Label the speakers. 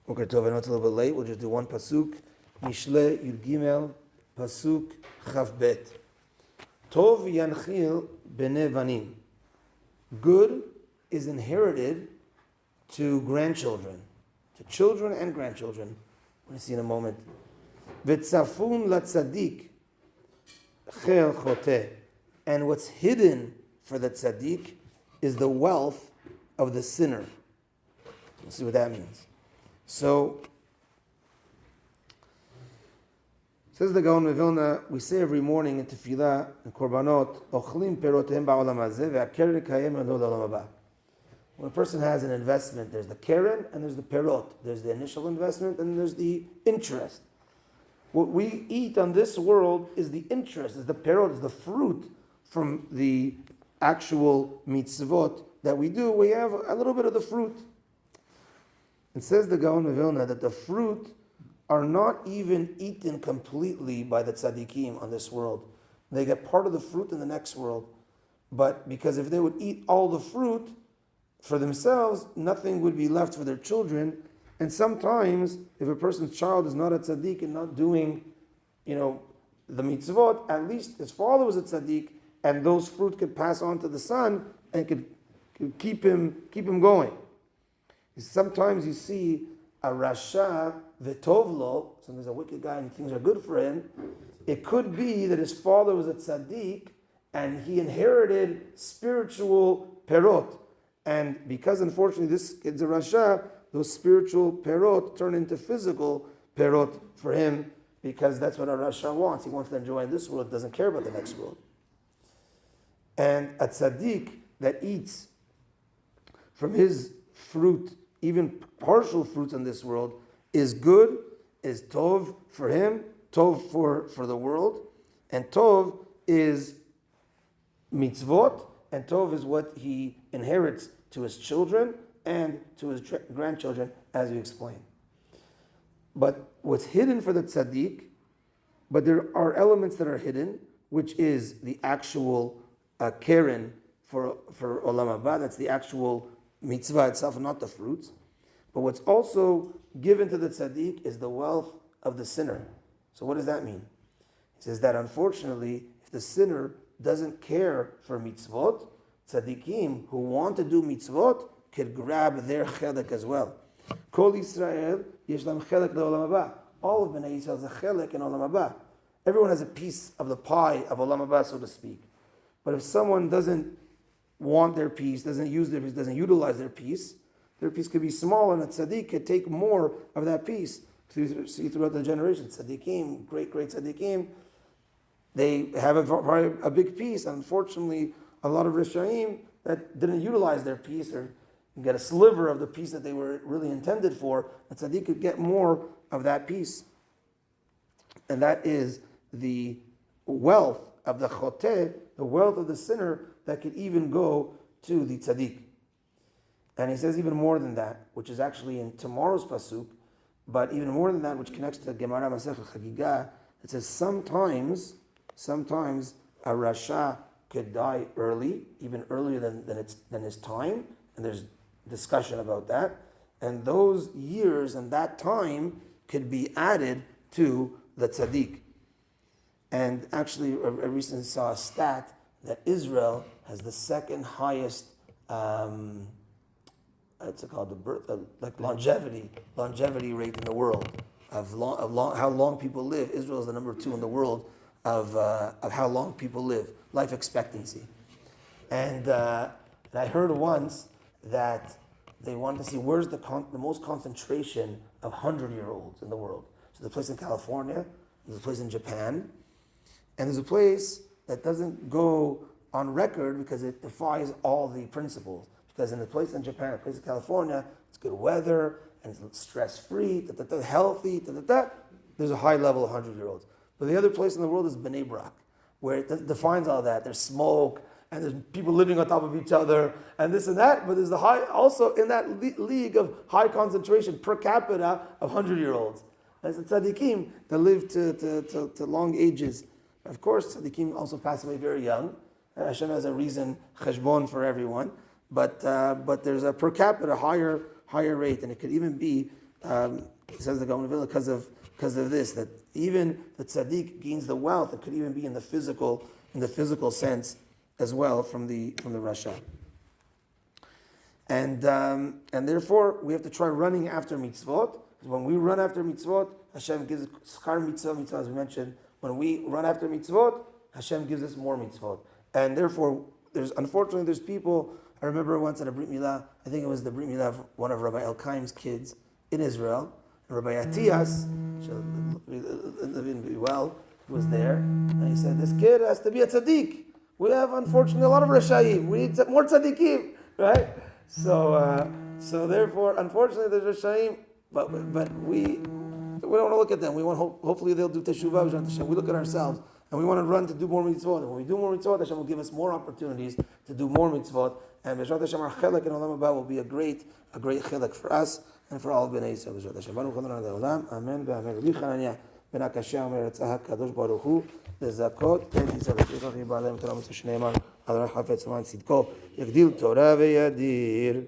Speaker 1: Okay, Tov, I know it's a little bit late. We'll just do one Pasuk. Mishle Yud Gimel, Pasuk Chav Bet. Tov Yanchil Bnei Vanim. Good is inherited to grandchildren, to children and grandchildren. We're going to see in a moment. V'tzafun latzadik chel choteh. And what's hidden for the tzaddik is the wealth of the sinner. Let's see what that means. So, says the Gaon of Vilna, we say every morning in Tefillah and Korbanot, Ochlim perotehem ba'olam hazeh ve'akeren kayem lo l'olam haba. When a person has an investment, there's the keren and there's the perot. There's the initial investment and there's the interest. What we eat on this world is the interest, is the perot, is the fruit from the actual mitzvot that we do. We have a little bit of the fruit. It says the Gaon of Vilna that the fruit are not even eaten completely by the tzadikim on this world. They get part of the fruit in the next world. But because if they would eat all the fruit for themselves, nothing would be left for their children. And sometimes, if a person's child is not a tzaddik and not doing, the mitzvot, at least his father was a tzaddik, and those fruit could pass on to the son and could keep him going. Sometimes you see a rasha v'tovlo, sometimes a wicked guy and things are good for him. It could be that his father was a tzaddik and he inherited spiritual perot. And because unfortunately this kid's a rasha, those spiritual perot turn into physical perot for him, because that's what a rasha wants. He wants to enjoy in this world, doesn't care about the next world. And a tzaddik that eats from his fruit, even partial fruits in this world, is good, is tov for him, tov for the world, and tov is mitzvot, and tov is what he inherits to his children and to his grandchildren, as we explained. But what's hidden for the tzaddik, but there are elements that are hidden, which is the actual keren for olam haba, that's the actual mitzvah itself, not the fruits. But what's also given to the tzaddik is the wealth of the sinner. So what does that mean? He says that unfortunately, if the sinner doesn't care for mitzvot, tzaddikim who want to do mitzvot could grab their chelek as well. Kol Yisrael yesh lam chelek le'olam haba. All of Bnei Yisrael has a chelek in olam haba. Everyone has a piece of the pie of olam haba, so to speak. But if someone doesn't want their piece, doesn't use their piece, doesn't utilize their piece could be small, and a tzaddik could take more of that piece. See throughout the generations, tzaddikim, great tzaddikim, they have a big piece. Unfortunately, a lot of rishaim that didn't utilize their piece or get a sliver of the piece that they were really intended for, a tzaddik could get more of that piece. And that is the wealth of the choteh, the wealth of the sinner, that could even go to the tzaddik. And he says even more than that, which is actually in tomorrow's pasuk, but even more than that, which connects to Gemara Masech Chagigah. It says sometimes a rasha could die early, even earlier than his time, and there's discussion about that. And those years and that time could be added to the tzaddik. And actually, I recently saw a stat that Israel has the second highest, longevity rate in the world of how long people live. Israel is the number 2 in the world of how long people live, life expectancy. And I heard once that they wanted to see where's the most concentration of 100-year-olds in the world. So there's a place in California, there's a place in Japan, and there's a place that doesn't go on record because it defies all the principles. Because in the place in Japan, a place in California, it's good weather, and it's stress-free, healthy, there's a high level of 100-year-olds. But the other place in the world is Bnei Brak, where it defines all that. There's smoke, and there's people living on top of each other, and this and that, but there's the high, also in that league of high concentration per capita of 100-year-olds. There's the tzaddikim that live to long ages. Of course, tzaddikim also pass away very young. Hashem has a reason, cheshbon for everyone. But there's a per capita higher rate, and it could even be says the Gaon of Vilna, because of this, that even the tzaddik gains the wealth. It could even be in the physical sense as well from the rasha. And therefore we have to try running after mitzvot. Because when we run after mitzvot, Hashem gives schar mitzvah, as we mentioned. When we run after mitzvot, Hashem gives us more mitzvot. And therefore, unfortunately there's people. I remember once at a Brit Milah, I think it was the Brit Milah of one of Rabbi Elkaim's kids in Israel. And Rabbi Atiyas, living well, was there, and he said, "This kid has to be a tzaddik. We have, unfortunately, a lot of Rashayim. We need more tzaddikim, right?" So therefore, unfortunately, there's Rashayim, but we don't want to look at them. We want hopefully they'll do teshuvah. We look at ourselves. And we want to run to do more mitzvot. And when we do more mitzvot, Hashem will give us more opportunities to do more mitzvot. And B'ezrat Hashem, our chilek in Olam Haba will be a great chilek for us and for all Bnei Yisrael. B'ezrat Hashem. Baruch Adonai Le'olam. Amen. V'amen. Rabbi Chananya ben Akashya Omer Etzah HaKadosh Baruch Hu Lezakot et Yisrael. Yisrael B'alem Torah Mitzvah Shneimar Adonai Chafetz L'man Tzidko Yagdil Torah V'yadir.